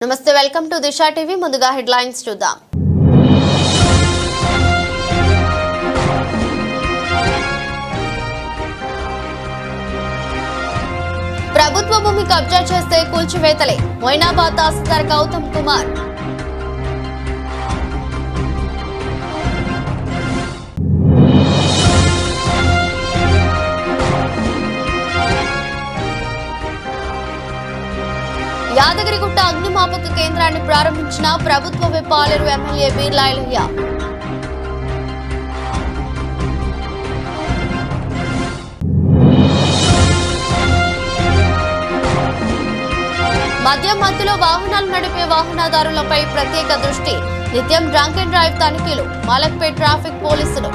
నమస్తే welcome to Disha TV ముందుగా headlines చూద్దాం ప్రభుత్వ భూమి కబ్జా చేస్తే కూల్చివేతలే మొయినాబాద్ తహసీల్దార్ గౌతమ్ కుమార్ యాదగిరిగుట్ట అగ్నిమాపక కేంద్రాన్ని ప్రారంభించిన ప్రభుత్వ విపాలరు ఎమ్మెల్యే బీర్లా ఐలయ్య మద్యం మత్తులో వాహనాలు నడిపే వాహనదారులపై ప్రత్యేక దృష్టి నిత్యం డ్రంక్ అండ్ డ్రైవ్ తనిఖీలు మలక్పేట్ ట్రాఫిక్ పోలీసులు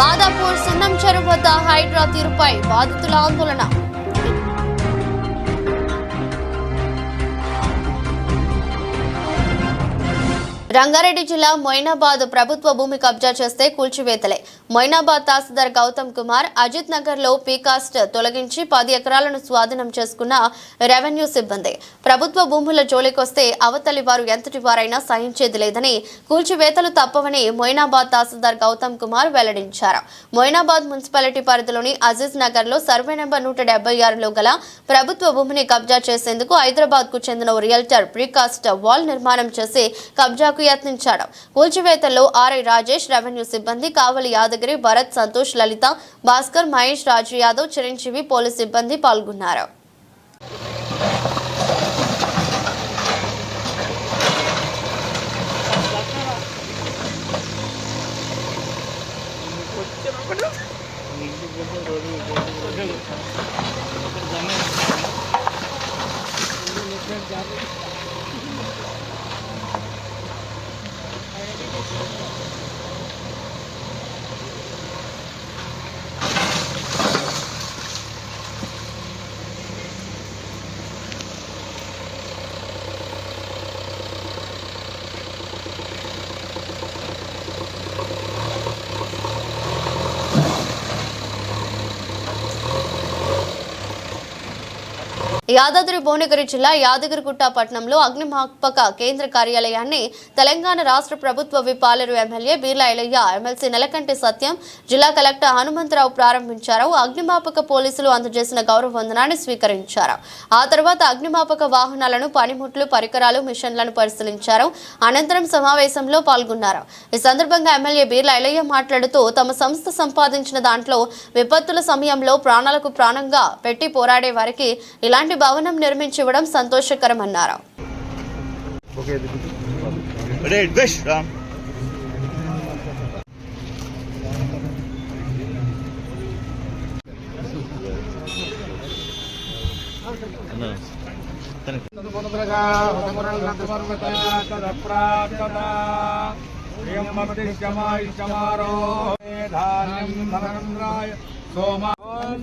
మాదాపూర్ సున్నం చెరువు వద్ద హైడ్రా తీరుపై బాధితుల ఆందోళన రంగారెడ్డి జిల్లా మొయినాబాద్ ప్రభుత్వ భూమి కబ్జా చేస్తే కూల్చివేతలే మొయినాబాద్ తహసీల్దార్ గౌతమ్ కుమార్ అజిత్ నగర్ లో పీకాస్ట్ తొలగించి 10 ఎకరాలను స్వాధీనం చేసుకున్న రెవెన్యూ సిబ్బంది ప్రభుత్వ భూముల జోలికొస్తే అవతలి వారు ఎంతటి వారైనా సహించేది లేదని కూల్చివేతలు తప్పవని మొయినాబాద్ తహసీల్దార్ గౌతమ్ కుమార్ వెల్లడించారు. మొయినాబాద్ మున్సిపాలిటీ పరిధిలోని అజీజ్ నగర్ లో సర్వే నెంబర్ 176లో గల ప్రభుత్వ భూమిని కబ్జా చేసేందుకు హైదరాబాద్ కు చెందిన రియల్టర్ ప్రీకాస్ట్ వాల్ నిర్మాణం చేసి కబ్జాకు యత్నించాడు. కూల్చివేతల్లో ఆర్ఐ రాజేష్, రెవెన్యూ సిబ్బంది కావలి యాదగిరి, భరత్, సంతోష్, లలిత, భాస్కర్, మహేష్, రాజు యాదవ్, చిరంజీవి, పోలీస్ సిబ్బంది పాల్గొన్నారు. యాదాద్రి భువనగిరి జిల్లా యాదగిరిగుట్ట పట్టణంలో అగ్నిమాపక కేంద్ర కార్యాలయాన్ని తెలంగాణ రాష్ట్ర ప్రభుత్వ విపాలరు ఎమ్మెల్యే బీర్లా ఐలయ్య, ఎమ్మెల్సీ నెలకంటి సత్యం, జిల్లా కలెక్టర్ హనుమంతరావు ప్రారంభించారు. అగ్నిమాపక పోలీసులు అందజేసిన గౌరవ వందనాన్ని స్వీకరించారు. ఆ తర్వాత అగ్నిమాపక వాహనాలను, పనిముట్లు, పరికరాలు, మిషన్లను పరిశీలించారు. అనంతరం సమావేశంలో పాల్గొన్నారు. ఈ సందర్భంగా ఎమ్మెల్యే బీర్లా ఐలయ్య మాట్లాడుతూ తమ సంస్థ సంపాదించిన దాంట్లో విపత్తుల సమయంలో ప్రాణాలకు ప్రాణంగా పెట్టి పోరాడే వారికి ఇలాంటి భవనం నిర్మించి ఇవ్వడం సంతోషకరమన్నారు.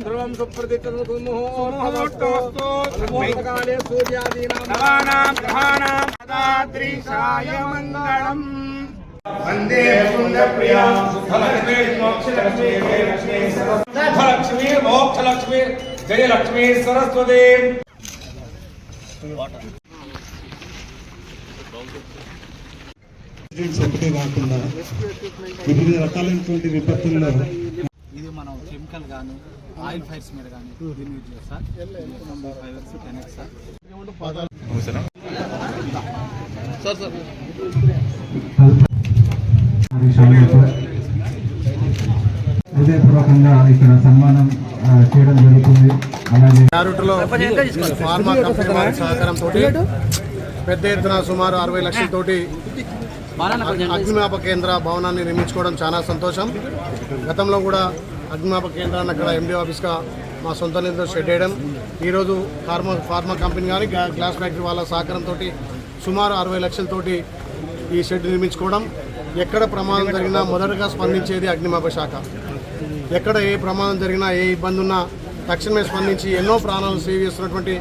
ధ్రువం సుప్రతికాలే సూర్యాదీనాం గ్రహాణాం సదాద్రీశాయ మంగళం వందే పుణ్యప్రియాం సుఖలక్ష్మీ మోక్షలక్ష్మీ జయలక్ష్మీ సరస్వతీ మోక్షలక్ష్మీ జయలక్ష్మీ సరస్వతీ. ఒకటే కాకుండా వివిధ రకాలైనటువంటి విపత్తుల్లో ఇది మనం కెమికల్ కానీ ఆయిల్ ఫైర్స్ మీద కానీ దీన్ని యూజ్ చేస్తాం. 10x హృదయపూర్వకంగా ఇక్కడ సన్మానం చేయడం జరుగుతుంది. అలాగే ఫార్మా కంపెనీ వారి సహకారంతో పెద్ద ఎత్తున సుమారు 60 లక్షలతోటి అగ్నిమాపక కేంద్ర భవనాన్ని నిర్మించుకోవడం చాలా సంతోషం. గతంలో కూడా అగ్నిమాపక కేంద్రాన్ని అక్కడ ఎండీ ఆఫీస్గా మా సొంత నిధులతో షెడ్ వేయడం, ఈరోజు ఫార్మా కంపెనీ కానీ గ్లాస్ ఫ్యాక్టరీ వాళ్ళ సహకారంతో సుమారు 60 లక్షలతోటి ఈ షెడ్ నిర్మించుకోవడం. ఎక్కడ ప్రమాదం జరిగినా మొదటగా స్పందించేది అగ్నిమాపక శాఖ. ఎక్కడ ఏ ప్రమాదం జరిగినా ఏ ఇబ్బంది ఉన్నా తక్షణమే స్పందించి ఎన్నో ప్రాణాలను సేవ్ చేస్తున్నటువంటి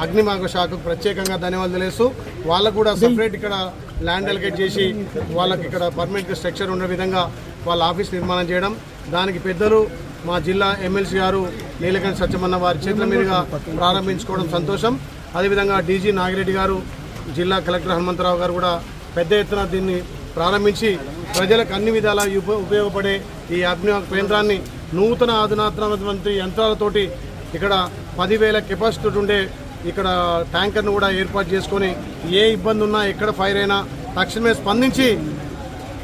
అగ్నిమాపక శాఖకు ప్రత్యేకంగా ధన్యవాదాలు తెలుస్తూ వాళ్ళకు కూడా సపరేట్ ఇక్కడ ల్యాండ్ అలొకేట్ చేసి వాళ్ళకి ఇక్కడ పర్మనెంట్ స్ట్రక్చర్ ఉండే విధంగా వాళ్ళ ఆఫీస్ నిర్మాణం చేయడం, దానికి పెద్దలు మా జిల్లా ఎమ్మెల్సీ గారు నీలకంఠ సత్యమన్న వారి చేతుల మీదుగా ప్రారంభించుకోవడం సంతోషం. అదేవిధంగా డీజీ నాగిరెడ్డి గారు, జిల్లా కలెక్టర్ హనుమంతరావు గారు కూడా పెద్ద ఎత్తున దీన్ని ప్రారంభించి ప్రజలకు అన్ని విధాల ఉపయోగపడే ఈ అగ్నిమాపక కేంద్రాన్ని నూతన అధునాతనటువంటి యంత్రాలతోటి ఇక్కడ 10,000 కెపాసిటీ ఉండే ఇక్కడ ట్యాంకర్ను కూడా ఏర్పాటు చేసుకొని ఏ ఇబ్బంది ఉన్నా ఎక్కడ ఫైర్ అయినా తక్షణమే స్పందించి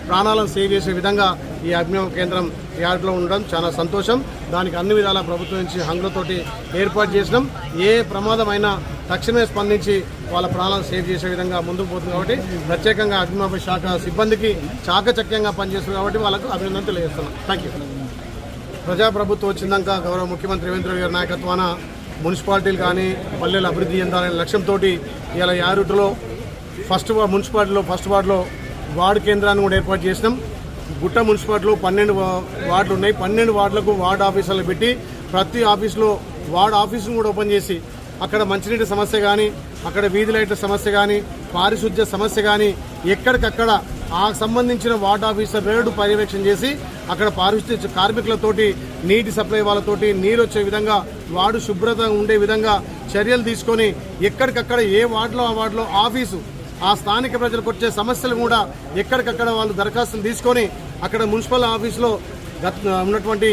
ప్రాణాలను సేవ్ చేసే విధంగా ఈ అగ్నిమాపక కేంద్రం యార్డ్లో ఉండడం చాలా సంతోషం. దానికి అన్ని విధాల ప్రభుత్వం నుంచి హంగులతోటి ఏర్పాటు చేసినాం. ఏ ప్రమాదమైనా తక్షణమే స్పందించి వాళ్ళ ప్రాణాలను సేవ్ చేసే విధంగా ముందుకు పోతుంది కాబట్టి ప్రత్యేకంగా అగ్నిమాపక శాఖ సిబ్బందికి చాకచక్యంగా పనిచేస్తుంది కాబట్టి వాళ్ళకు అభినందన తెలియజేస్తున్నాం. Thank you. ప్రజాప్రభుత్వం వచ్చిందాక గౌరవ ముఖ్యమంత్రి రేవంత్ రెడ్డి గారి నాయకత్వాన మున్సిపాలిటీలు కానీ పల్లెలు అభివృద్ధి చెందాలనే లక్ష్యంతో ఇలా యారుట్లో మున్సిపాలిటీలో ఫస్ట్ వార్డులో వార్డు కేంద్రాన్ని కూడా ఏర్పాటు చేసినాం. గుట్ట మున్సిపాలిటీలో 12 వార్డులు ఉన్నాయి. 12 వార్డులకు వార్డు ఆఫీసులు పెట్టి ప్రతి ఆఫీసులో వార్డు ఆఫీసును కూడా ఓపెన్ చేసి అక్కడ మంచినీటి సమస్య కానీ, అక్కడ వీధి లైట్ల సమస్య కానీ, పారిశుద్ధ్య సమస్య కానీ ఎక్కడికక్కడ ఆ సంబంధించిన వార్డు ఆఫీసర్ రేడు పర్యవేక్షణ చేసి అక్కడ పారిశుద్ధ్య కార్మికులతోటి నీటి సప్లై వాళ్ళతోటి నీరు వచ్చే విధంగా వార్డు శుభ్రత ఉండే విధంగా చర్యలు తీసుకొని ఎక్కడికక్కడ ఏ వార్డులో ఆ వార్డులో ఆఫీసు ఆ స్థానిక ప్రజలకు వచ్చే సమస్యలు కూడా ఎక్కడికక్కడ వాళ్ళు దరఖాస్తులు తీసుకొని అక్కడ మున్సిపల్ ఆఫీసులో ఉన్నటువంటి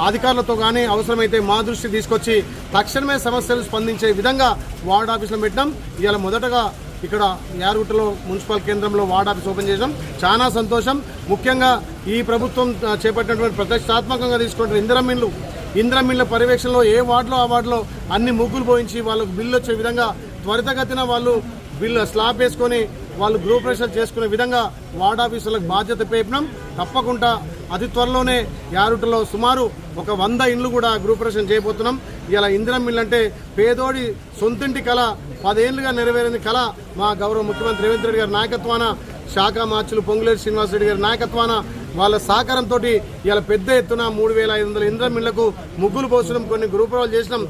అధికారులతో కానీ అవసరమైతే మా దృష్టి తీసుకొచ్చి తక్షణమే సమస్యలు స్పందించే విధంగా వార్డు ఆఫీసులో పెట్టినాం. ఇవాళ మొదటగా ఇక్కడ యారుగుట్టలో మున్సిపల్ కేంద్రంలో వార్డు ఆఫీస్ ఓపెన్ చేసాం. చాలా సంతోషం. ముఖ్యంగా ఈ ప్రభుత్వం చేపట్టినటువంటి ప్రతిష్టాత్మకంగా తీసుకుంటున్న ఇందిరమిన్ల పర్యవేక్షణలో ఏ వార్డులో ఆ వార్డులో అన్ని ముగ్గులు పోయించి వాళ్ళకు బిల్లు వచ్చే విధంగా త్వరితగతిన వాళ్ళు బిల్లు స్లాబ్ వేసుకొని వాళ్ళు గృహప్రవేశాలు చేసుకునే విధంగా వార్డు ఆఫీసులకు బాధ్యత పేపినాం. తప్పకుండా అతి త్వరలోనే యారుటలో సుమారు ఒక 100 ఇండ్లు కూడా గృహప్రవేశం చేయబోతున్నాం. ఇలా ఇందిరమ్మ ఇల్లు అంటే పేదోడి సొంతింటి కళ 10 ఏళ్లుగా నెరవేరింది కళ మా గౌరవ ముఖ్యమంత్రి రేవంత్ రెడ్డి గారి నాయకత్వాన, శాఖ మార్చులు పొంగులేటి శ్రీనివాసరెడ్డి గారి నాయకత్వాన వాళ్ళ సహకారంతో ఇలా పెద్ద ఎత్తున 3,500 ఇందిరమ్మ ఇళ్లకు ముగ్గులు పోసడం, కొన్ని గృహప్రవేశాలు చేసినాం.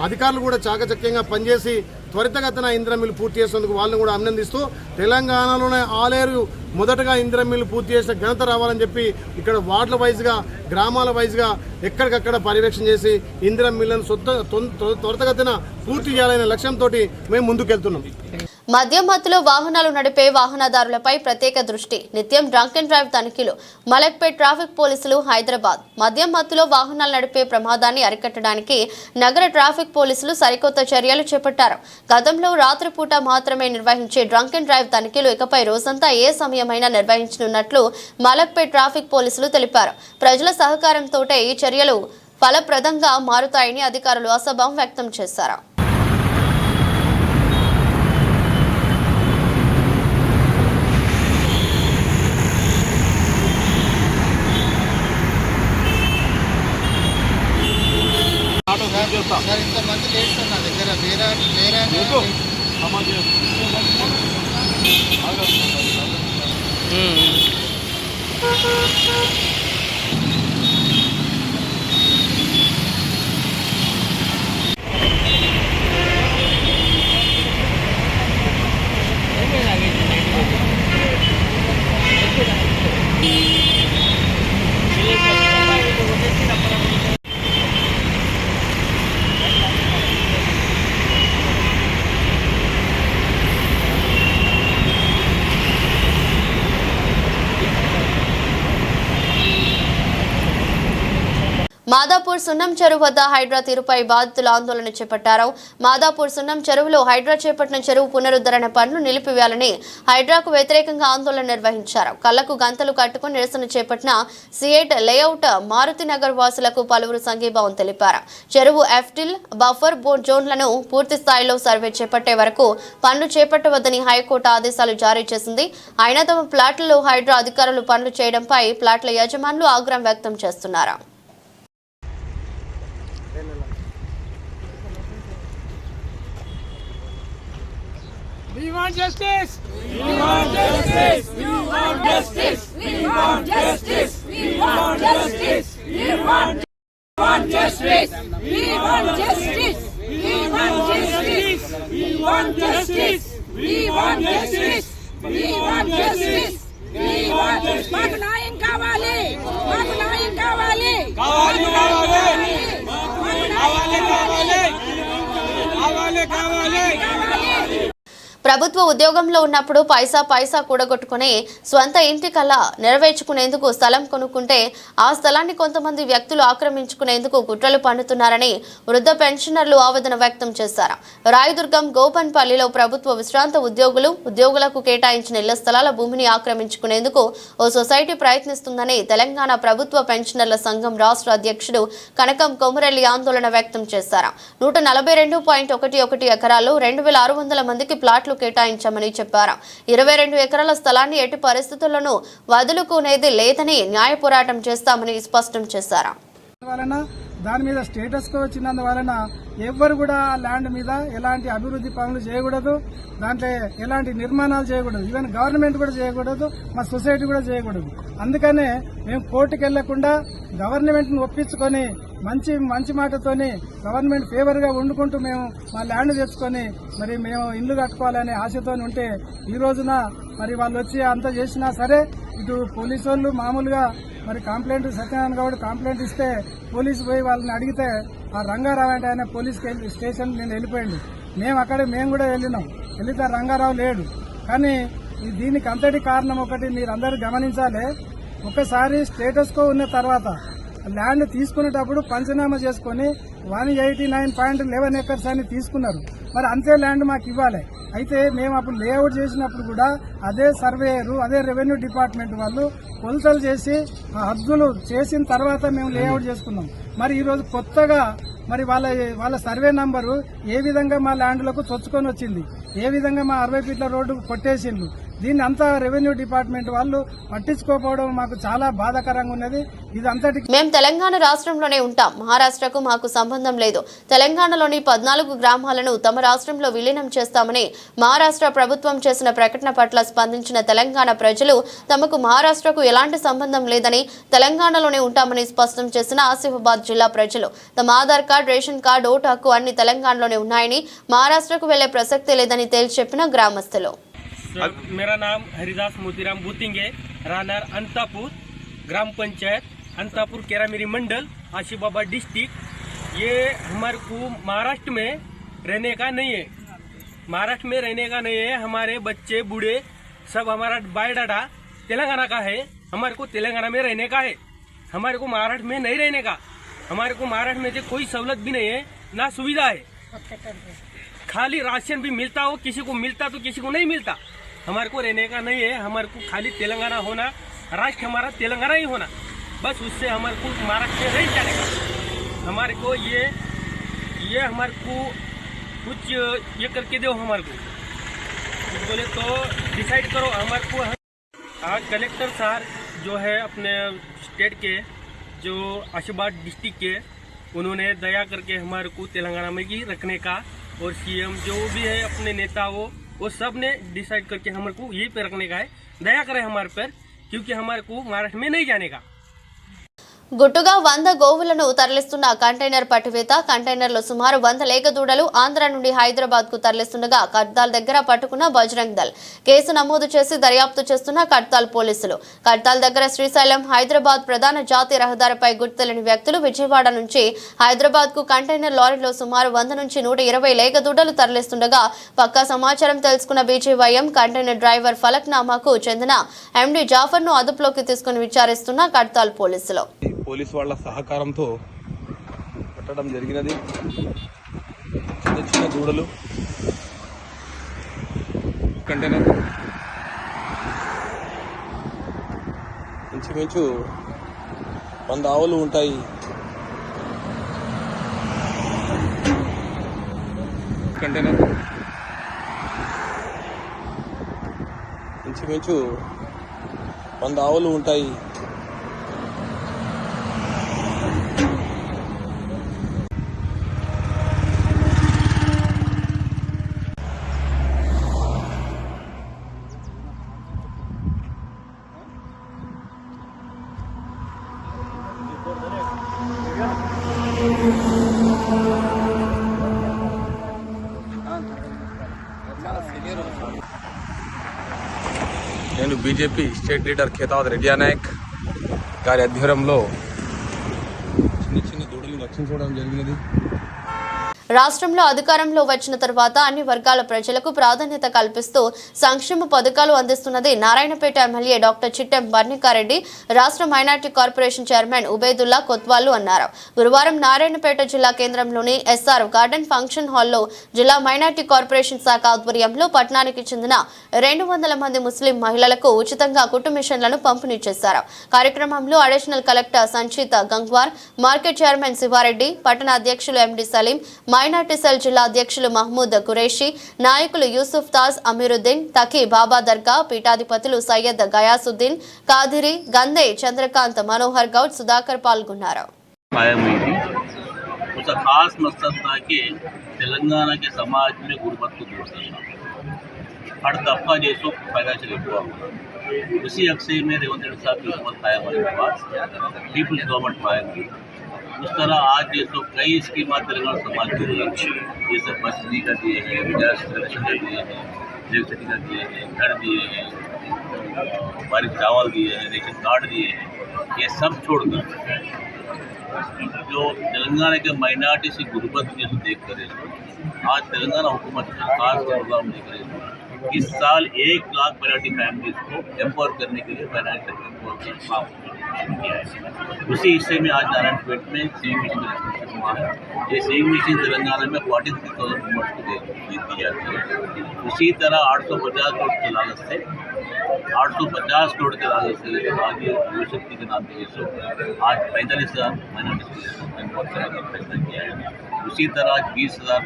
అధికారులు కూడా చాకచక్యంగా పనిచేసి త్వరితగతిన ఇందిరమ్మ ఇల్లు పూర్తి చేసేందుకు వాళ్ళని కూడా అభినందిస్తూ తెలంగాణలోనే ఆలేరు మొదటగా ఇందిరమ్మ ఇల్లు పూర్తి చేసిన ఘనత రావాలని చెప్పి ఇక్కడ వార్డుల వైజ్గా గ్రామాల వైజ్గా ఎక్కడికక్కడ పర్యవేక్షణ చేసి ఇందిరమ్మ ఇళ్లను త్వరితగతిన పూర్తి చేయాలనే లక్ష్యంతో మేము ముందుకెళ్తున్నాం. మద్యం మత్తులో వాహనాలు నడిపే వాహనదారులపై ప్రత్యేక దృష్టి. నిత్యం డ్రంక్ అండ్ డ్రైవ్ తనిఖీలు. మలక్పేట్ ట్రాఫిక్ పోలీసులు హైదరాబాద్. మద్యం మత్తులో వాహనాలు నడిపే ప్రమాదాన్ని అరికట్టడానికి నగర ట్రాఫిక్ పోలీసులు సరికొత్త చర్యలు చేపట్టారు. గతంలో రాత్రిపూట మాత్రమే నిర్వహించే డ్రంక్ అండ్ డ్రైవ్ తనిఖీలు ఇకపై రోజంతా ఏ సమయమైనా నిర్వహించనున్నట్లు మలక్పేట్ ట్రాఫిక్ పోలీసులు తెలిపారు. ప్రజల సహకారంతో ఈ చర్యలు ఫలప్రదంగా మారుతాయని అధికారులు అసభం వ్యక్తం చేశారు. ఇంతమంది లేట్ నా దగ్గర వేరే మాదాపూర్ సున్నం చెరువు వద్ద హైడ్రా తీరుపై బాధితులు ఆందోళన చేపట్టారు. మాదాపూర్ సున్నం చెరువులో హైడ్రా చేపట్టిన చెరువు పునరుద్ధరణ పనులు నిలిపివేయాలని హైడ్రాకు వ్యతిరేకంగా ఆందోళన నిర్వహించారు. కళ్లకు గంతలు కట్టుకుని నిరసన చేపట్టిన సియేట్ లేఅవుట్ మారుతినగర్ వాసులకు పలువురు సంఘీభావం తెలిపారు. చెరువు ఎఫ్టిల్ బఫర్ జోన్లను పూర్తి స్థాయిలో సర్వే చేపట్టే వరకు పనులు చేపట్టవద్దని హైకోర్టు ఆదేశాలు జారీ చేసింది. అయినా తమ ప్లాట్లలో హైడ్రా అధికారులు పనులు చేయడంపై ప్లాట్ల యజమానులు ఆగ్రహం వ్యక్తం చేస్తున్నారు. We want justice! We want justice! We want justice! We want justice! We want justice! We want justice! We want justice! We want justice! We want justice! We want justice! We want justice. We want justice. మాకు న్యాయం కావాలి. మాకు న్యాయం కావాలి. కావాలి కావాలి. కావాలి కావాలి. కావాలి కావాలి. ప్రభుత్వ ఉద్యోగంలో ఉన్నప్పుడు పైసా పైసా కూడగొట్టుకుని స్వంత ఇంటి కళ నెరవేర్చుకునేందుకు స్థలం కొనుక్కుంటే ఆ స్థలాన్ని కొంతమంది వ్యక్తులు ఆక్రమించుకునేందుకు కుట్రలు పన్నుతున్నారని వృద్ధ పెన్షనర్లు ఆవేదన వ్యక్తం చేశారు. రాయదుర్గం గోపన్పల్లిలో ప్రభుత్వ విశ్రాంత ఉద్యోగులకు కేటాయించిన ఇళ్ల స్థలాల భూమిని ఆక్రమించుకునేందుకు ఓ సొసైటీ ప్రయత్నిస్తుందని తెలంగాణ ప్రభుత్వ పెన్షనర్ల సంఘం రాష్ట్ర అధ్యక్షుడు కనకం కొమురెల్లి ఆందోళన వ్యక్తం చేశారు. 142.11 ఎకరాల్లో 2,600 మందికి ప్లాట్లు కేటాయించామని చెప్పారు. 22 ఎకరాల స్థలాన్ని ఎట్టి పరిస్థితుల్లోనూ వదులుకునేది లేదని న్యాయ పోరాటం చేస్తామని స్పష్టం చేశారు. దాని మీద స్టేటస్ కో వచ్చినందువలన ఎవ్వరు కూడా ల్యాండ్ మీద ఎలాంటి అభివృద్ధి పనులు చేయకూడదు, దాంట్లో ఎలాంటి నిర్మాణాలు చేయకూడదు, ఈవెన్ గవర్నమెంట్ కూడా చేయకూడదు, మా సొసైటీ కూడా చేయకూడదు. అందుకనే మేము కోర్టుకు వెళ్లకుండా గవర్నమెంట్ను ఒప్పించుకొని మంచి మాటతోని గవర్నమెంట్ ఫేవర్ గా వండుకుంటూ మేము మా ల్యాండ్ తెచ్చుకొని మరి మేము ఇల్లు కట్టుకోవాలనే ఆశతో ఉంటే ఈ రోజున మరి వాళ్ళు వచ్చి అంత చేసినా సరే ఇటు పోలీసు వాళ్ళు మామూలుగా మరి కంప్లైంట్ సత్యనారాయణ గౌడ్ కంప్లైంట్ ఇస్తే పోలీసు పోయి వాళ్ళని అడిగితే ఆ రంగారావు అంటే ఆయన పోలీస్ స్టేషన్ నేను వెళ్ళిపోయింది. మేము కూడా వెళ్తే రంగారావు లేడు. కానీ దీనికి అంతటి కారణం ఒకటి మీరు అందరూ గమనించాలి. ఒకసారి స్టేటస్ కో ఉన్న తర్వాత ల్యాండ్ తీసుకునేటప్పుడు పంచనామా చేసుకుని 189.11 ఎకర్స్ అని తీసుకున్నారు. మరి అంతే ల్యాండ్ మాకు ఇవ్వాలి. అయితే మేము అప్పుడు లేఅవుట్ చేసినప్పుడు కూడా అదే సర్వేయరు అదే రెవెన్యూ డిపార్ట్మెంట్ వాళ్ళు కొలతలు చేసి ఆ హద్దులు చేసిన తర్వాత మేము లేఅవుట్ చేసుకున్నాం. మరి ఈరోజు కొత్తగా మరి వాళ్ళ సర్వే నంబరు ఏ విధంగా మా ల్యాండ్లకు చొచ్చుకొని వచ్చింది, ఏ విధంగా మా 60 ఫీట్ల రోడ్డు కొట్టేసిండ్రు. దీన్ని అంతా రెవెన్యూ డిపార్ట్మెంట్ వాళ్ళు పట్టించుకోకపోవడం మాకు చాలా బాధాకరంగా ఉన్నది. ఇది అంతటికి మేము తెలంగాణ రాష్ట్రంలోనే ఉంటాం, మహారాష్ట్రకు మాకు సంబంధం లేదు. తెలంగాణలోని 14 గ్రామాలను తమ రాష్ట్రంలో విలీనం చేస్తామని మహారాష్ట్ర ప్రభుత్వం చేసిన ప్రకటన పట్ల స్పందించిన తెలంగాణ ప్రజలు తమకు మహారాష్ట్రకు ఎలాంటి సంబంధం లేదని తెలంగాణలోనే ఉంటామని స్పష్టం చేసిన ఆసిఫాబాద్ జిల్లా ప్రజలు తమ Aadhaar card, ration card, vote హక్కు అన్ని తెలంగాణలోనే ఉన్నాయని మహారాష్ట్రకు వెళ్లే ప్రసక్తే లేదని తేల్చి చెప్పిన గ్రామస్తులు. मेरा नाम हरिदास मोतीराम बुतिंगे, राहणार अंतापुर, ग्राम पंचायत अंतापुर, केरामेरी मंडल, आसिफाबाद डिस्ट्रिक्ट। ये हमारे को महाराष्ट्र में रहने का नहीं है, महाराष्ट्र में रहने का नहीं है। हमारे बच्चे बूढ़े सब हमारा बायोडाटा तेलंगाना का है, हमारे को तेलंगाना में रहने का है, हमारे को महाराष्ट्र में नहीं रहने का। हमारे को महाराष्ट्र में से कोई सहूलत भी नहीं है, ना सुविधा है। खाली राशन भी मिलता हो, किसी को मिलता तो किसी को नहीं मिलता। हमारे को रहने का नहीं है, हमारे को खाली तेलंगाना होना, राष्ट्र हमारा तेलंगाना ही होना, बस उससे हमारे को महाराष्ट्र में नहीं जाने का। हमारे को ये हमारे को कुछ ये करके दो, हमारे को कुछ बोले तो डिसाइड करो। हमारे को आज कलेक्टर साहब जो है अपने स्टेट के, जो आसिफाबाद डिस्ट्रिक्ट के, उन्होंने दया करके हमारे को तेलंगाना में ही रखने का, और सीएम जो भी है अपने नेता वो सब ने डिसाइड करके हमारे को यही पे रखने का है। दया करें हमारे पर, क्योंकि हमारे को महाराष्ट्र में नहीं जाने का। గుట్టుగా 100 గోవులను తరలిస్తున్న కంటైనర్ పట్టివేత. కంటైనర్లో సుమారు 100 లేగ దూడలు ఆంధ్ర నుండి హైదరాబాద్ కు తరలిస్తుండగా కడ్తాల్ దగ్గర పట్టుకున్న బజరంగ్ దళ్. కేసు నమోదు చేసి దర్యాప్తు చేస్తున్న కడ్తాల్ పోలీసులు. కడ్తాల్ దగ్గర శ్రీశైలం హైదరాబాద్ ప్రధాన జాతీయ రహదారిపై గుర్తు తెలియని వ్యక్తులు విజయవాడ నుంచి హైదరాబాద్ కు కంటైనర్ లారీలో సుమారు 100 నుంచి 120 లేగ దూడలు తరలిస్తుండగా పక్కా సమాచారం తెలుసుకున్న బీజేవైఎం కంటైనర్ డ్రైవర్ ఫలక్నామాకు చెందిన ఎండి జాఫర్ ను అదుపులోకి తీసుకుని విచారిస్తున్న కడ్తాల్ పోలీసులు. పోలీసు వాళ్ళ సహకారంతో పట్టడం జరిగినది. చిన్న చిన్న దూడలు కంటైనర్ ఇంచుమించు 100 ఆవులు ఉంటాయి. కంటైనర్ ఇంచుమించు 100 ఆవులు ఉంటాయి. BJP state leader Khetavath Reddy Nayak గారి ఆధ్వర్యంలో చిన్న దూడలను రక్షించడం జరిగినది. రాష్ట్రంలో అధికారంలో వచ్చిన తర్వాత అన్ని వర్గాల ప్రజలకు ప్రాధాన్యత కల్పిస్తూ సంక్షేమ పథకాలు అందిస్తున్నది నారాయణపేట ఎమ్మెల్యే డాక్టర్ చిట్టెం వర్ణికారెడ్డి, రాష్ట్ర minority corporation chairman Ubaidullah Kotwal అన్నారు. గురువారం నారాయణపేట జిల్లా కేంద్రంలోని ఎస్ఆర్ గార్డెన్ ఫంక్షన్ హాల్లో జిల్లా మైనార్టీ కార్పొరేషన్ శాఖ ఆధ్వర్యంలో పట్టణానికి చెందిన 200 మంది ముస్లిం మహిళలకు ఉచితంగా కుట్టు మిషన్లను పంపిణీ చేశారు. కార్యక్రమంలో అడిషనల్ కలెక్టర్ సంచిత గంగ్వార్, మార్కెట్ చైర్మన్ శివారెడ్డి, పట్టణ అధ్యక్షులు ఎండి సలీం, మైనార్టీ సెల్ జిల్లా అధ్యక్షులు మహమూద్ కురేషి, నాయకులు యూసుఫ్ తాజ్, అమీరుద్దీన్, తకీ బాబా దర్గా, పీఠాధిపతులు సయ్యద్ గయాసుద్దీన్, కాదిరి, గందే, చంద్రకాంత్, మనోహర్ గౌడ్, సుధాకర్ పాల్గొన్నారు. खास मकसद था कि तेलंगाना के समाज में गुर्बत को दूर करना, हर तबका जैसों फाइनेंशियल हुआ उसी अक्से में रेवंत रेड्डी साहब की हुकूमत कायम होने के बाद पीपल्स गवर्नमेंट कायम हुई. उस तरह आज जैसों कई स्कीमात तेलंगाना समाज के लिए जैसे बस फ्री का दिए हैं, गैस कनेक्शन का दिए हैं, इलेक्ट्रिसिटी का दिए हैं, घर दिए हैं, बारिश चावल दिए हैं, रेशन कार्ड दिए हैं. ये सब छोड़कर जो तेलंगाना के माइनॉरिटी से गुर्बत जैसे देख कर आज तेलंगाना हुकूमत खास प्रोग्राम लेकर इस साल 1 लाख माइनॉरिटी फैमिलीज को एम्पावर करने के लिए फाइनेंशियल एम्पावर का काम किया है. उसी हिस्से में आज नारायणपेट में सीविंग मशीन का हुआ है. ये सीविंग मशीन तेलंगाना में 43,000 मेंबर्स को दी जाती है. उसी तरह 850 करोड़ की लागत से 850 करोड़ की लागत से आज युवशक्ति के नाम पे आज 45,000 माइनॉरिटी एम्पावर करने का फैसला किया है. उसी तरह आज 20,000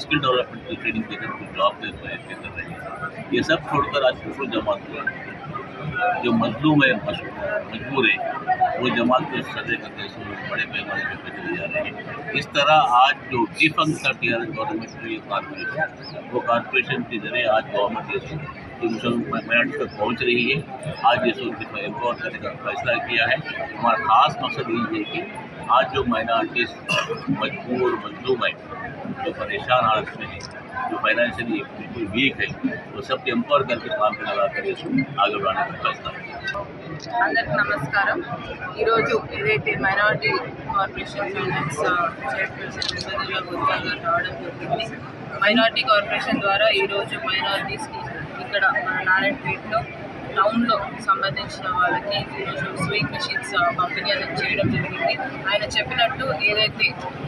स्किल डेवलपमेंट की ट्रेनिंग देकर कुछ जॉब दे रहे हैं. ये सब छोड़कर आज दूसरों जमात हुआ जो मजलूम है, मजबूर है, वो जमात को सजा करके बड़े पैमाने पर चले जा रहे हैं. इस तरह आज जो डिफंक्ट था टीआरएस गवर्नमेंट की कॉर्पोरेशन, वो कॉर्पोरेशन के जरिए आज गवर्नमेंट माइनॉरिटी तक पहुँच रही है. आज जैसे एम्पावर करने का फैसला किया है. हमारा खास मकसद यही है कि आज जो माइनॉरिटीज मजबूर मजलूम है, जो परेशान हालत में है, जो फाइनेंशियली बिल्कुल वीक है, वो सबके एम्पावर करके काम पे लगाकर आगे बढ़ाने का फैसला है. అందరికి నమస్కారం. ఈరోజు ఏదైతే మైనారిటీ కార్పొరేషన్ ఫైనాన్స్ చైర్పర్సన్ రావడం జరిగింది. మైనారిటీ కార్పొరేషన్ ద్వారా ఈరోజు మైనారిటీస్కి ఇక్కడ మన నారాయణపేటలో టౌన్లో సంబంధించిన వాళ్ళకి ఈరోజు స్వింగ్ మెషిన్స్ పంపిణీ అనేది చేయడం జరిగింది. ఆయన చెప్పినట్టు ఏదైతే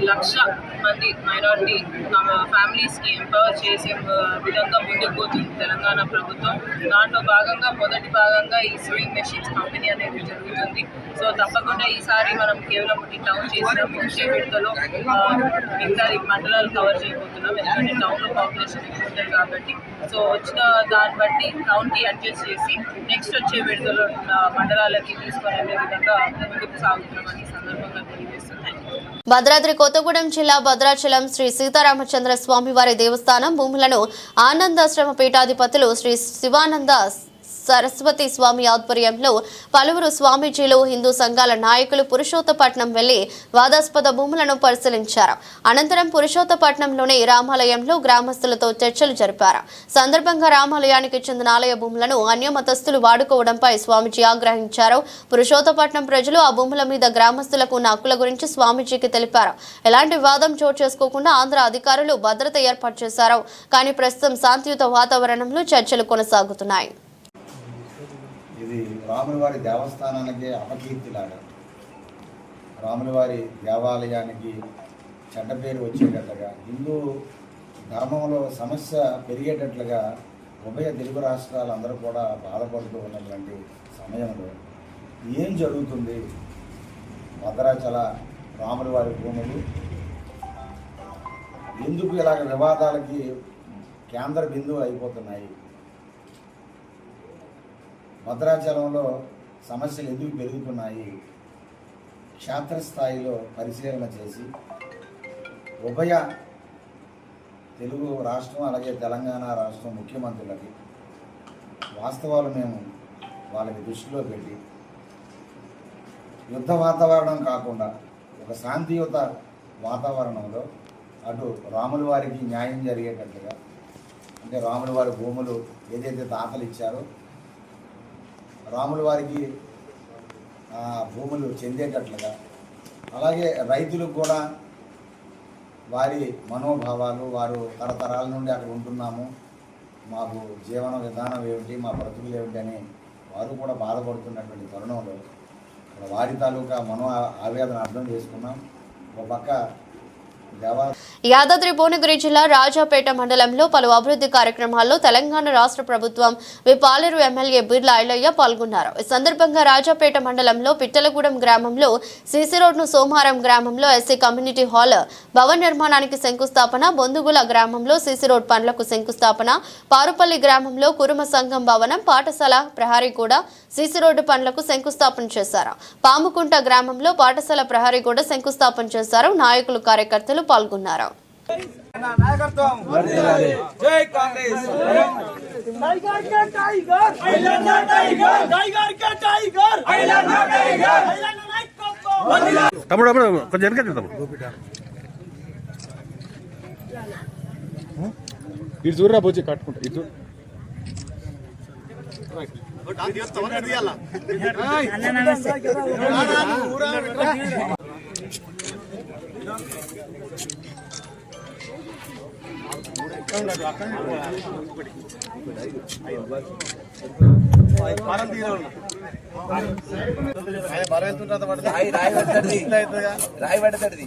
1,00,000 మంది మైనారిటీ ఫ్యామిలీస్కి ఎంపవర్ చేసే విధంగా ముందుకు పోతుంది తెలంగాణ ప్రభుత్వం. దాంట్లో భాగంగా మొదటి భాగంగా ఈ స్వింగ్ మెషిన్స్ పంపిణీ అనేది జరుగుతుంది. సో తప్పకుండా ఈసారి మనం కేవలం ఈ టౌన్ చేసిన వచ్చే విడతలో మిగతా మండలాలు కవర్ చేయబోతున్నాం. ఎందుకంటే టౌన్లో పాపులేషన్ ఎక్కువ ఉంటుంది కాబట్టి. సో వచ్చిన దాన్ని బట్టి టౌన్కి అడ్జస్ట్ చేసి నెక్స్ట్ వచ్చే విడతలో మండలాలకి తీసుకొని వెళ్ళే విధంగా ముందుకు సాగుతున్నామని సందర్భంగా తెలియజేస్తున్నాయి. భద్రాద్రి కొత్తగూడెం జిల్లా భద్రాచలం శ్రీ సీతారామచంద్ర స్వామివారి దేవస్థానం భూములను ఆనందాశ్రమ పీఠాధిపతులు శ్రీ శివానంద సరస్వతి స్వామి ఆధ్వర్యంలో పలువురు స్వామీజీలు, హిందూ సంఘాల నాయకులు పురుషోత్తపట్నం వెళ్లి వాదాస్పద భూములను పరిశీలించారు. అనంతరం పురుషోత్తపట్నంలోని రామాలయంలో గ్రామస్తులతో చర్చలు జరిపారు. సందర్భంగా రామాలయానికి చెందిన ఆలయ భూములను అన్యమతస్థులు వాడుకోవడంపై స్వామీజీ ఆగ్రహించారు. పురుషోత్తపట్నం ప్రజలు ఆ భూముల మీద గ్రామస్తులకు ఉన్న హక్కుల గురించి స్వామీజీకి తెలిపారు. ఎలాంటి వివాదం చోటు చేసుకోకుండా ఆంధ్ర అధికారులు భద్రత ఏర్పాటు చేశారు. కానీ ప్రస్తుతం శాంతియుత వాతావరణంలో చర్చలు కొనసాగుతున్నాయి. ఇది రాములవారి దేవస్థానానికి అపకీర్తిలాగా, రాములవారి దేవాలయానికి చెడ్డ పేరు వచ్చేటట్లుగా, హిందూ ధర్మంలో సమస్య పెరిగేటట్లుగా ఉభయ తెలుగు రాష్ట్రాలు అందరూ కూడా బాధపడుతూ ఉన్నటువంటి సమయంలో ఏం జరుగుతుంది? భద్రాచల రాములవారి భూములు ఎందుకు ఇలాగ వివాదాలకి కేంద్ర బిందువు అయిపోతున్నాయి? భద్రాచలంలో సమస్యలు ఎందుకు పెరుగుతున్నాయి? క్షేత్రస్థాయిలో పరిశీలన చేసి ఉభయ తెలుగు రాష్ట్రం అలాగే తెలంగాణ రాష్ట్రం ముఖ్యమంత్రులకి వాస్తవాలు మేము వాళ్ళకి దృష్టిలో పెట్టి యుద్ధ వాతావరణం కాకుండా ఒక శాంతియుత వాతావరణంలో అటు రాముల వారికి న్యాయం జరిగేటట్లుగా, అంటే రాముల వారి భూములు ఏదైతే తాతలు ఇచ్చారో రాముల వారికి భూములు చెందేటట్లుగా, అలాగే రైతులకు కూడా వారి మనోభావాలు, వారు తరతరాల నుండి అక్కడ ఉంటున్నాము, మాకు జీవన విధానం ఏమిటి, మా బ్రతుకులు ఏమిటి అని వారు కూడా బాధపడుతున్నటువంటి తరుణంలో వారి తాలూకా ఆవేదన అర్థం చేసుకున్నాం. ఒక పక్క యాదాద్రి భువనగిరి జిల్లా రాజాపేట మండలంలో పలు అభివృద్ధి కార్యక్రమాల్లో తెలంగాణ రాష్ట్ర ప్రభుత్వం పాలేరు ఎమ్మెల్యే బిర్లా ఐలయ్య పాల్గొన్నారు. ఈ సందర్భంగా రాజాపేట మండలంలో పిట్టలగూడెం గ్రామంలో సీసీ రోడ్ను, సోమారం గ్రామంలో ఎస్సీ కమ్యూనిటీ హాల్ భవన నిర్మాణానికి శంకుస్థాపన, బొందుగుల గ్రామంలో సీసీ రోడ్ పనులకు శంకుస్థాపన, పారుపల్లి గ్రామంలో కురుమ సంఘం భవనం, పాఠశాల ప్రహరీగూడ సీసీ రోడ్డు పనులకు శంకుస్థాపన చేశారు. పాముకుంట గ్రామంలో పాఠశాల ప్రహరీగూడ శంకుస్థాపన చేశారు. నాయకులు, కార్యకర్తలు పాల్గొన్నారు. ఇటు చూడరా బొచ్చి కట్టుకుంటా ఇటు రాయి పడుతుంది.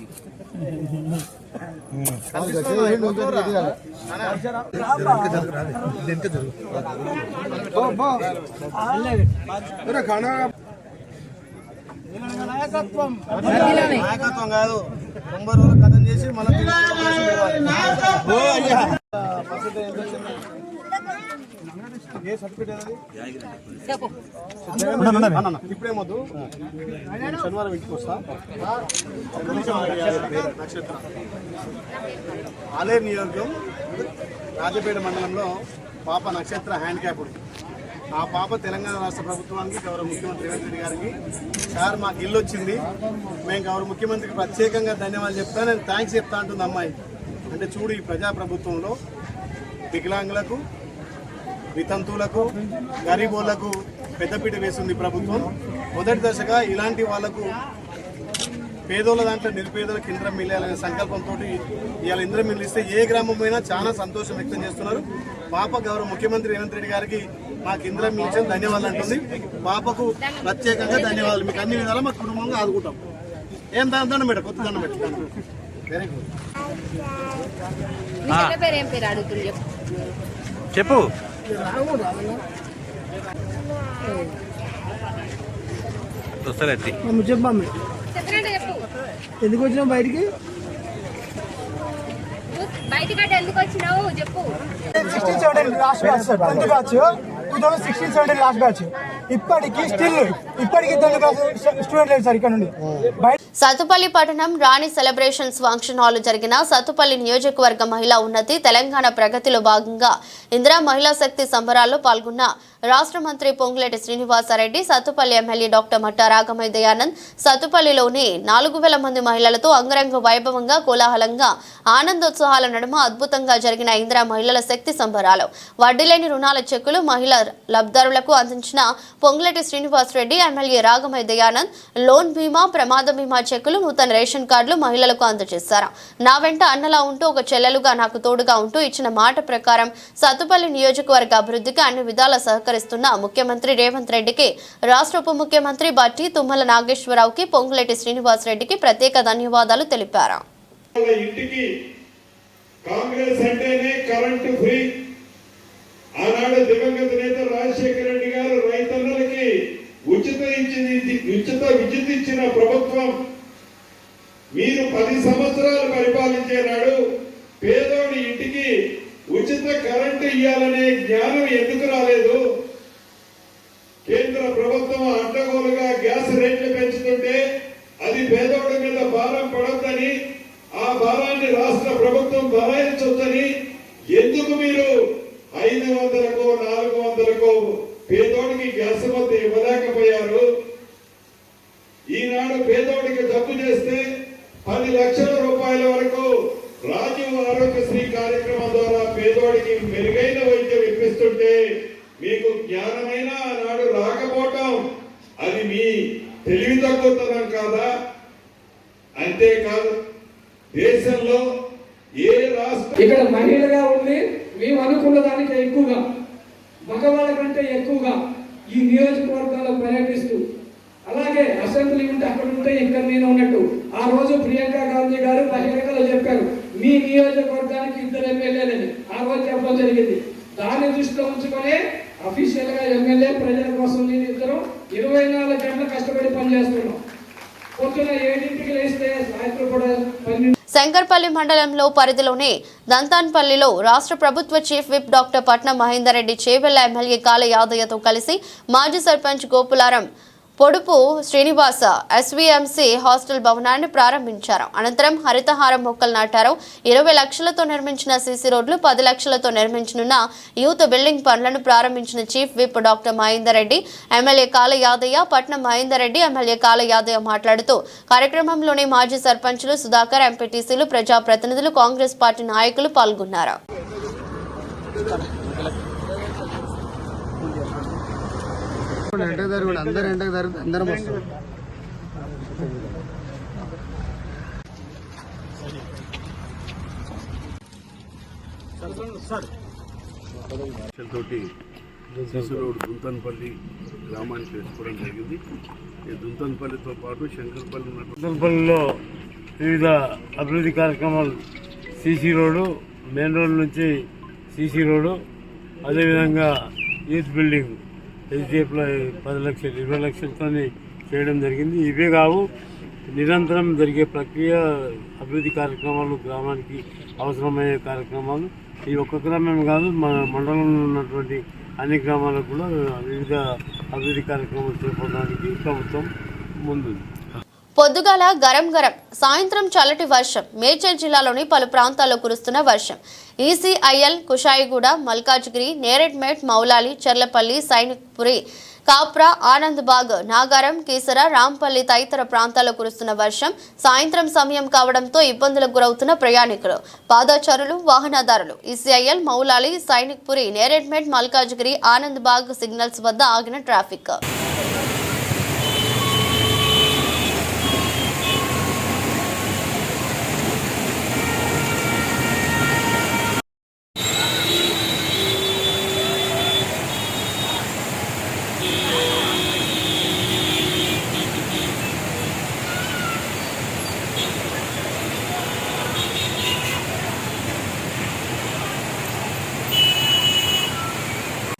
నాయకత్వం కాదు, 90 రోజులు కథం చేసి మనం ఏ సర్టిఫికేట్ ఇప్పుడేమొద్దు, శనివారం ఇంటికి వస్తా. నక్షత్రం ఆలేరు నియోజకవర్గం రాజపేట మండలంలో పాప నక్షత్ర హ్యాండిక్యాప్డ్. ఆ పాప తెలంగాణ రాష్ట్ర ప్రభుత్వానికి, గౌరవ ముఖ్యమంత్రి రేవంత్ రెడ్డి గారికి, సార్ మాకు ఇల్లు వచ్చింది, మేము గౌరవ ముఖ్యమంత్రికి ప్రత్యేకంగా ధన్యవాదాలు చెప్తా, నేను థ్యాంక్స్ చెప్తా అంటుంది అమ్మాయి. అంటే చూడు, ఈ ప్రజాప్రభుత్వంలో వికలాంగులకు, వితంతువులకు, గరీబోళ్లకు పెద్దపీట వేస్తుంది ప్రభుత్వం. మొదటి దశగా ఇలాంటి వాళ్లకు, పేదోళ్ళ దాంట్లో నిరుపేదలకు ఇంద్రం మిల్లాలనే సంకల్పంతో ఇవాళ ఇంద్రం మిల్లు ఇస్తే ఏ గ్రామం అయినా చాలా సంతోషం వ్యక్తం చేస్తున్నారు. పాప గౌరవ ముఖ్యమంత్రి రేవంత్ రెడ్డి గారికి మాకు ఇంద్రం మిల్లు ఇచ్చిన ధన్యవాదాలు అంటుంది. పాపకు ప్రత్యేకంగా ధన్యవాదాలు. మీకు అన్ని విధాలా మా కుటుంబంగా ఆదుకుంటాం. ఏం దండం పెట్ట, కొత్త దండం పెట్ట. Very good. చెప్పు. ఎందుకు వచ్చినావు బయటికి? ఎందుకు వచ్చినావు చెప్పు. 16-17 last batch, 10th batch, 2016-17 last batch. ఇప్పటికి స్టూడెంట్ లేదు సార్ ఇక్కడ నుండి. సత్తుపల్లి పట్టణం రాణి సెలబ్రేషన్స్ ఫంక్షన్ హాల్ జరిగిన సత్తుపల్లి నియోజకవర్గ మహిళా ఉన్నతి, తెలంగాణ ప్రగతిలో భాగంగా ఇందిరా మహిళా శక్తి సంబరాల్లో పాల్గొన్న రాష్ట్ర మంత్రి పొంగులేటి శ్రీనివాసరెడ్డి, సత్తుపల్లి ఎమ్మెల్యే డాక్టర్ మట్టా రాఘమయ్య దయానంద్ సత్తుపల్లిలోని 4000 మంది మహిళలతో అంగరంగ వైభవంగా, కోలాహలంగా, ఆనందోత్సాహాల నడుమ అద్భుతంగా జరిగిన ఇందిరా మహిళల శక్తి సంబరాలు. వడ్డీలేని రుణాల చెక్కులు మహిళా లబ్ధిదారులకు అందించిన పొంగులేటి శ్రీనివాసరెడ్డి, ఎమ్మెల్యే రాఘమయ్య దయానంద్ లోన్ బీమా, ప్రమాద బీమా చెక్కులు, నూతన రేషన్ కార్డులు మహిళలకు అందజేశారు. నా వెంట అన్నలా ఉంటూ, ఒక చెల్లెలుగా నాకు తోడుగా ఉంటూ ఇచ్చిన మాట ప్రకారం సత్తుపల్లి నియోజకవర్గ అభివృద్ధికి అన్ని విధాలా సహకరిస్తున్న ముఖ్యమంత్రి రేవంత్ రెడ్డికి, రాష్ట్ర ఉప ముఖ్యమంత్రి బట్టి తుమ్మల నాగేశ్వరరావుకి, పొంగులేటి శ్రీనివాసరెడ్డికి ప్రత్యేక ధన్యవాదాలు తెలిపారు. కాంగ్రెస్ అంటేనే కరెంటు ఫ్రీ. ఆనాడు దివంగత నేత రాజశేఖర రెడ్డి గారు రైతన్నలకి ఉచిత విద్యుత్ ఇచ్చిన ప్రభుత్వం. మీరు 10 సంవత్సరాలు పరిపాలించే నాడు పేదోడి ఇంటికి ఉచిత కరెంటు ఇవ్వాలనే జ్ఞానం ఎందుకు రాలేదు? కేంద్ర ప్రభుత్వం అడ్డగోలుగా గ్యాస్ రేట్లు పెంచుతుంటే అది పేదోడి మీద భారం పడొద్దని, ఆ భారాన్ని రాష్ట్ర ప్రభుత్వం భరాయించొద్దని ఎందుకు మీరు 500కో 400కో పేదోడికి గ్యాస్ మొత్తం ఇవ్వలేకపోయారు? ఈనాడు పేదోడికి జబ్బు చేస్తే 10 లక్షల రూపాయల వరకు రాజీవ్ ఆరోగ్యశ్రీ కార్యక్రమం ద్వారా పేదోడికి మెరుగైన వైద్యం ఇప్పిస్తుంటే మీకు జ్ఞానమైన ఆనాడు రాకపోవటం అది మీ తెలివి తక్కువతనం కాదా? అంతేకాదు దేశంలో ఏ రాష్ట్రం ఇక్కడ మహిళగా ఉండి మేము అనుకున్న దానికి ఎక్కువగా మగవాళ్ళ కంటే ఎక్కువగా ఈ నియోజకవర్గాల్లో పర్యటిస్తూ అలాగే అసెంబ్లీ ఉంటే అక్కడ ఉంటే ఇక్కడ నేను ఉన్నట్టు ఆ రోజు ప్రియాంక గాంధీ గారు బహిరంగంగా చెప్పారు మీ నియోజకవర్గానికి 2 ఎమ్మెల్యేలని ఆ రోజు చెప్పడం జరిగింది. దాన్ని దృష్టిలో ఉంచుకొని అఫీషియల్ గా ఎమ్మెల్యే ప్రజల కోసం నేను ఇద్దరం 24 గంటలు కష్టపడి పనిచేస్తున్నాం. పొద్దున 7ంటికి లేస్తే సాయంత్రం కూడా 12. శంకర్పల్లి మండలంలో పరిధిలోని దంతాన్పల్లిలో రాష్ట్ర ప్రభుత్వ చీఫ్ విప్ డాక్టర్ పట్నం మహేందర్ రెడ్డి చేవెళ్ల ఎమ్మెల్యే కాళ యాదయ్యతో కలిసి మాజీ సర్పంచ్ గోపులారం పొడుపు శ్రీనివాస ఎస్వీఎంసీ హాస్టల్ భవనాన్ని ప్రారంభించారు. అనంతరం హరితహారం మొక్కలు నాటారు. 20 లక్షలతో నిర్మించిన సీసీ రోడ్లు, 10 లక్షలతో నిర్మించనున్న యూత్ బిల్డింగ్ పనులను ప్రారంభించిన chief whip doctor Mahender Reddy, MLA Kale Yadaiah. పట్నం మహేందర్ రెడ్డి, ఎమ్మెల్యే కాళ యాదయ్య మాట్లాడుతూ కార్యక్రమంలోని మాజీ సర్పంచులు సుధాకర్, ఎంపీటీసీలు, ప్రజాప్రతినిధులు, కాంగ్రెస్ పార్టీ నాయకులు పాల్గొన్నారు. అందరం వస్తాం. తోటి రోడ్ దుంతన్పల్లి గ్రామానికి వేసుకోవడం జరిగింది. ఈ దుంతన్పల్లితో పాటు శంకర్పల్లిలో వివిధ అభివృద్ధి కార్యక్రమాలు, సీసీ రోడ్డు, మెయిన్ రోడ్ నుంచి సీసీ రోడ్డు, అదేవిధంగా యూత్ బిల్డింగ్ ఎస్డిఎఫ్లో 10 లక్షలు, 20 లక్షలతో చేయడం జరిగింది. ఇవే కావు, నిరంతరం జరిగే ప్రక్రియ అభివృద్ధి కార్యక్రమాలు, గ్రామానికి అవసరమయ్యే కార్యక్రమాలు. ఈ ఒక్క గ్రామం కాదు, మన మండలంలో ఉన్నటువంటి అన్ని గ్రామాలకు కూడా వివిధ అభివృద్ధి కార్యక్రమాలు చేపట్టడానికి ప్రభుత్వం ముందుంది. పొద్దుగాల గరం గరం, సాయంత్రం చల్లటి వర్షం. మేడ్చల్ జిల్లాలోని పలు ప్రాంతాల్లో కురుస్తున్న వర్షం. ఈసీఐఎల్, కుషాయిగూడ, మల్కాజ్గిరి, నేరెడ్మెట్, మౌలాలి, చర్లపల్లి, సైనిక్పురి, కాప్రా, ఆనంద్బాగ్, నాగారం, కీసర, రాంపల్లి తదితర ప్రాంతాల్లో కురుస్తున్న వర్షం. సాయంత్రం సమయం కావడంతో ఇబ్బందులకు గురవుతున్న ప్రయాణికులు, పాదచారులు, వాహనదారులు. ఈసీఐఎల్, మౌలాలి, సైనిక్పురి, నేరెడ్మెట్, మల్కాజ్గిరి, ఆనంద్బాగ్ సిగ్నల్స్ వద్ద ఆగిన ట్రాఫిక్.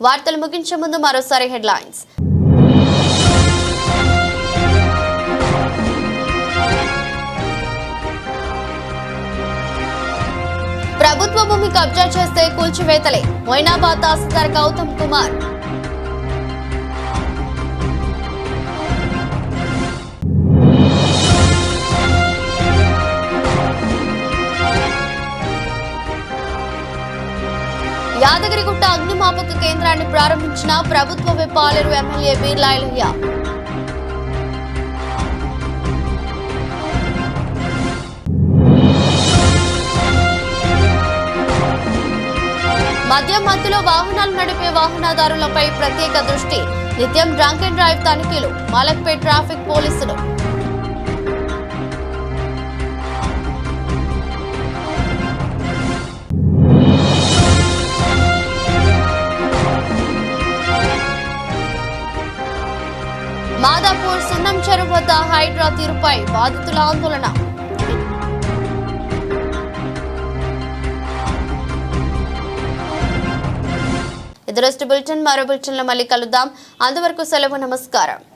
వార్తలు ముగించే ముందు మరోసారి హెడ్లైన్స్. ప్రభుత్వ భూమి కబ్జా చేస్తే కూల్చివేతలే, మొయినాబాద్ తహసీల్దార్ గౌతమ్ కుమార్. యాదగిరిగుట్ట అగ్నిమాపక కేంద్రాన్ని ప్రారంభించిన ప్రభుత్వ విప్ ఆలేరు ఎమ్మెల్యే బీర్లాయలయ్య. మధ్యలో వాహనాలు నడిపే వాహనదారులపై ప్రత్యేక దృష్టి, నిత్యం డ్రంక్ అండ్ డ్రైవ్ తనిఖీలు, మలక్పేట్ ట్రాఫిక్ పోలీసులు. మాదాపూర్ సున్నం చెరువు వద్ద హైడ్రా తీరుపై బాధితుల ఆందోళన. ఇది బులెటిన్. మరో బులెటిన్లో మళ్ళీ కలుద్దాం. అంతవరకు సెలవు. నమస్కారం.